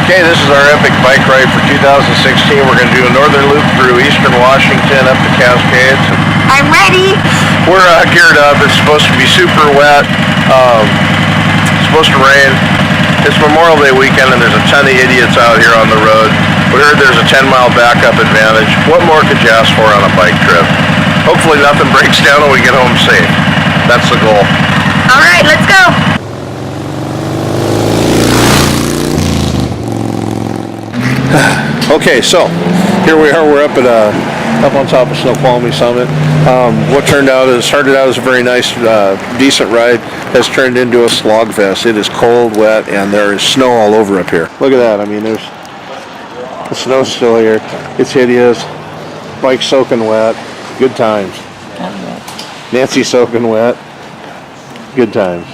Okay, this is our epic bike ride for 2016. We're going to do a northern loop through eastern Washington up the Cascades. I'm ready. We're geared up. It's supposed to be super wet. It's supposed to rain. It's Memorial Day weekend and there's a ton of idiots out here on the road. We heard there's a 10-mile backup advantage. What more could you ask for on a bike trip? Hopefully nothing breaks down and we get home safe. That's the goal. All right, let's go. Okay, so here we are. We're up at up on top of Snoqualmie Summit. What started out as a very nice, decent ride has turned into a slogfest. It is cold, wet, and there is snow all over up here. Look at that. I mean, the snow's still here. It's hideous. Bike soaking wet. Good times. Nancy soaking wet. Good times.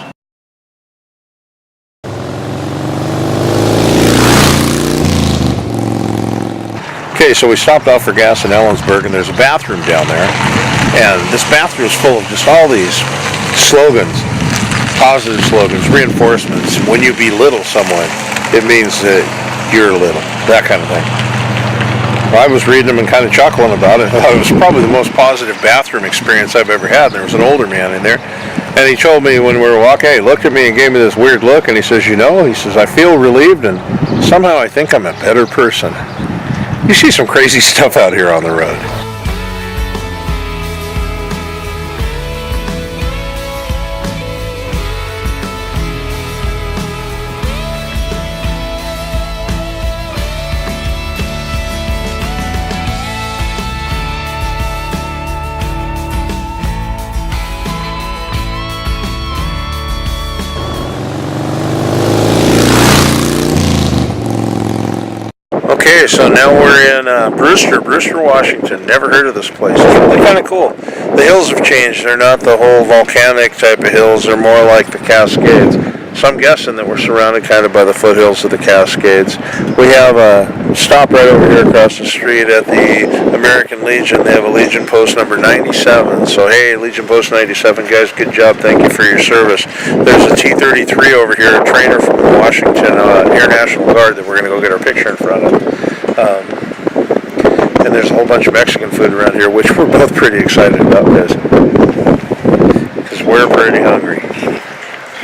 Okay, so we stopped off for gas in Ellensburg, and there's a bathroom down there. And this bathroom is full of just all these slogans, positive slogans, reinforcements. When you belittle someone, it means that you're little, that kind of thing. Well, I was reading them and kind of chuckling about it. I thought it was probably the most positive bathroom experience I've ever had. There was an older man in there, and he told me when we were walking, he looked at me and gave me this weird look, and he says, he says, I feel relieved, and somehow I think I'm a better person. You see some crazy stuff out here on the road. Okay, so now we're in Brewster, Washington. Never heard of this place. It's really kind of cool. The hills have changed. They're not the whole volcanic type of hills. They're more like the Cascades. So I'm guessing that we're surrounded kind of by the foothills of the Cascades. We have a stop right over here across the street at the American Legion. They have a Legion Post number 97. So hey, Legion Post 97, guys, good job. Thank you for your service. There's a T-33 over here, a trainer from the Washington Air National Guard that we're going to go get our picture in front of. And there's a whole bunch of Mexican food around here, which we're both pretty excited about, guys, because we're pretty hungry.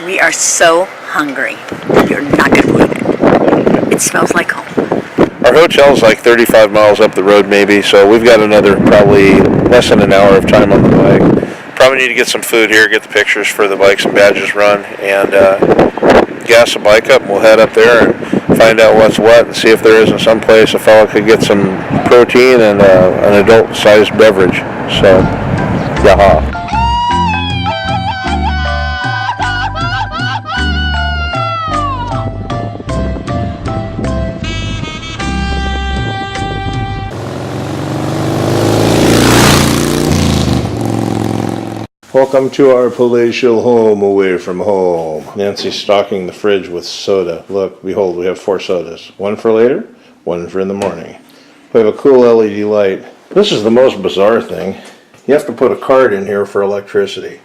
We are so hungry. You're not going to believe it. It smells like home. Our hotel's like 35 miles up the road maybe, so we've got another probably less than an hour of time on the bike. Probably need to get some food here, get the pictures for the Bikes and Badges run, and gas the bike up, and we'll head up there and find out what's what and see if there isn't some place a fella could get some protein and an adult-sized beverage. So, yaha. Welcome to our palatial home away from home. Nancy's stocking the fridge with soda. Look, behold, we have 4 sodas. One for later, one for in the morning. We have a cool LED light. This is the most bizarre thing. You have to put a card in here for electricity.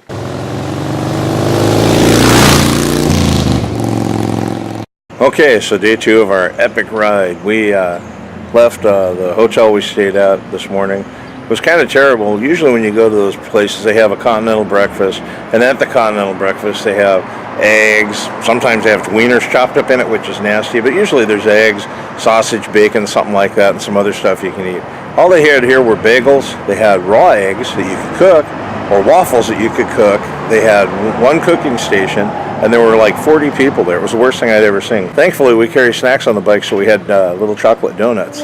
Okay, so day 2 of our epic ride. We left the hotel we stayed at this morning. It was kind of terrible. Usually when you go to those places, they have a continental breakfast, and at the continental breakfast they have eggs. Sometimes they have wieners chopped up in it, which is nasty, but usually there's eggs, sausage, bacon, something like that, and some other stuff you can eat. All they had here were bagels. They had raw eggs that you could cook, or waffles that you could cook. They had one cooking station, and there were like 40 people there. It was the worst thing I'd ever seen. Thankfully, we carry snacks on the bike, so we had little chocolate donuts.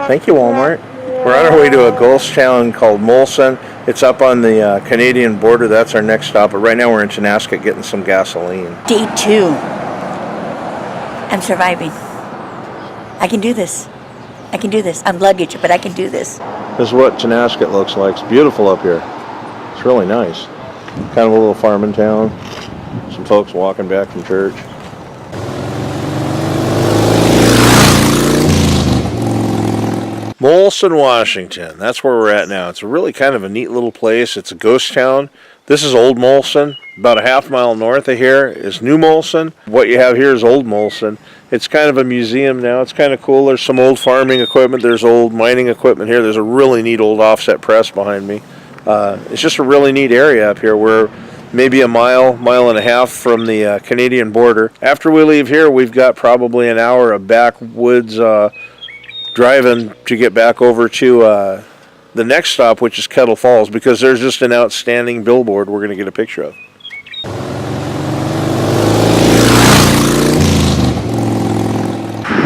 Thank you, Walmart. We're on our way to a ghost town called Molson. It's up on the Canadian border. That's our next stop. But right now we're in Tonasket getting some gasoline. Day 2. I'm surviving. I can do this. I can do this. I'm luggage, but I can do this. This is what Tonasket looks like. It's beautiful up here. It's really nice. Kind of a little farming town. Some folks walking back from church. Molson, Washington. That's where we're at now. It's really kind of a neat little place. It's a ghost town. This is Old Molson. About a half mile north of here is New Molson. What you have here is Old Molson. It's kind of a museum now. It's kind of cool. There's some old farming equipment. There's old mining equipment here. There's a really neat old offset press behind me. It's just a really neat area up here. We're maybe a mile and a half from the Canadian border. After we leave here, we've got probably an hour of backwoods driving to get back over to the next stop, which is Kettle Falls, because there's just an outstanding billboard we're going to get a picture of.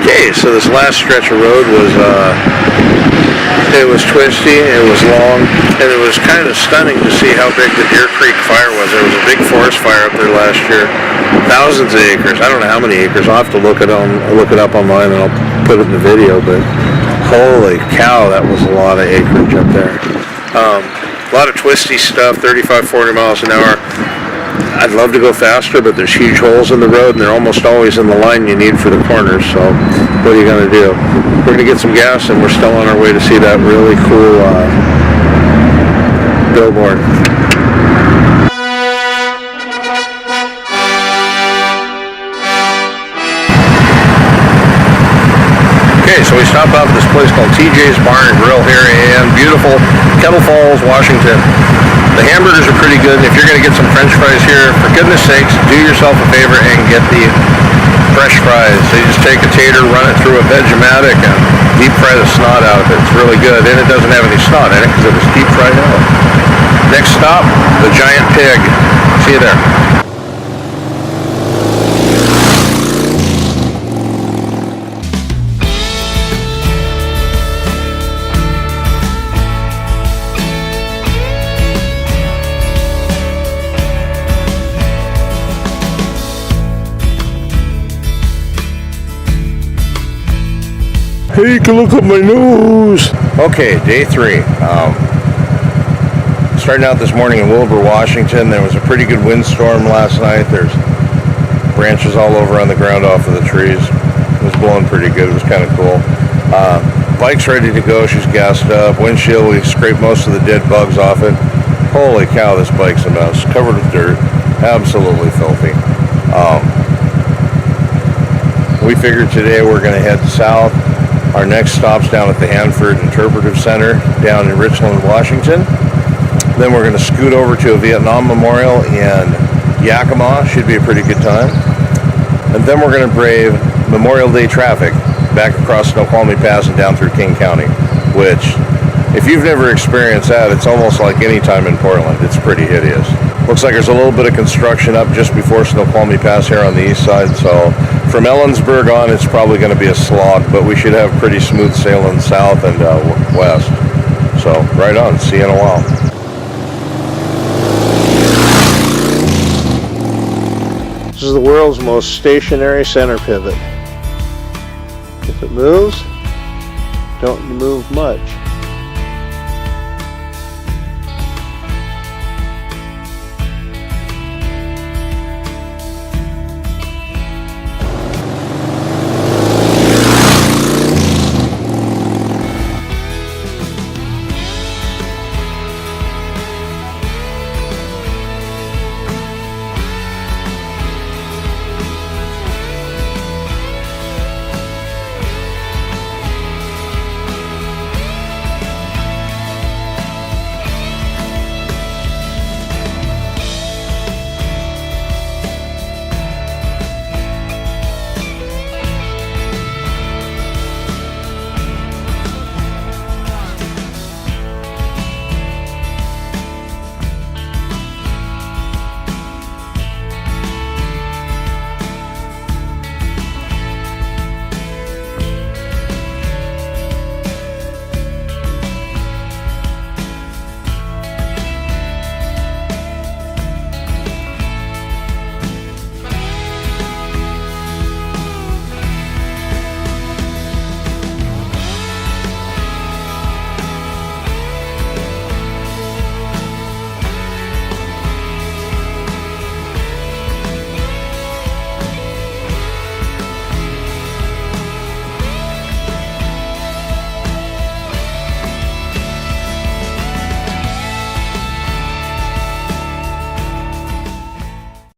Okay, so this last stretch of road was it was twisty, it was long, and it was kind of stunning to see how big the Deer Creek fire was. There was a big forest fire up there last year, thousands of acres. I don't know how many acres. I'll have to look it up online, and I'll put it in the video. But holy cow, that was a lot of acreage up there. A lot of twisty stuff, 35, 40 miles an hour. I'd love to go faster, but there's huge holes in the road, and they're almost always in the line you need for the corners, so what are you going to do? We're going to get some gas, and we're still on our way to see that really cool billboard. Okay, so we stopped off at this place called TJ's Bar and Grill here in beautiful Kettle Falls, Washington. The hamburgers are pretty good, and if you're going to get some french fries here, for goodness sakes, do yourself a favor and get the fresh fries. So you just take a tater, run it through a Vegematic, and deep fry the snot out of it. It's really good, and it doesn't have any snot in it because it was deep fried out. Next stop, the Giant Pig. See you there. Hey, you can look at my nose. Okay, day 3. Starting out this morning in Wilbur, Washington. There was a pretty good windstorm last night. There's branches all over on the ground off of the trees. It was blowing pretty good. It was kind of cool. Bike's ready to go. She's gassed up. Windshield, we scraped most of the dead bugs off it. Holy cow, this bike's a mess. Covered with dirt. Absolutely filthy. We figured today we're going to head south. Our next stop's down at the Hanford Interpretive Center down in Richland, Washington. Then we're going to scoot over to a Vietnam memorial in Yakima. Should be a pretty good time. And then we're going to brave Memorial Day traffic back across Snoqualmie Pass and down through King County, which, if you've never experienced that, it's almost like any time in Portland. It's pretty hideous. Looks like there's a little bit of construction up just before Snoqualmie Pass here on the east side, so from Ellensburg on, it's probably going to be a slog, but we should have pretty smooth sailing south and west. So, right on. See you in a while. This is the world's most stationary center pivot. If it moves, don't move much.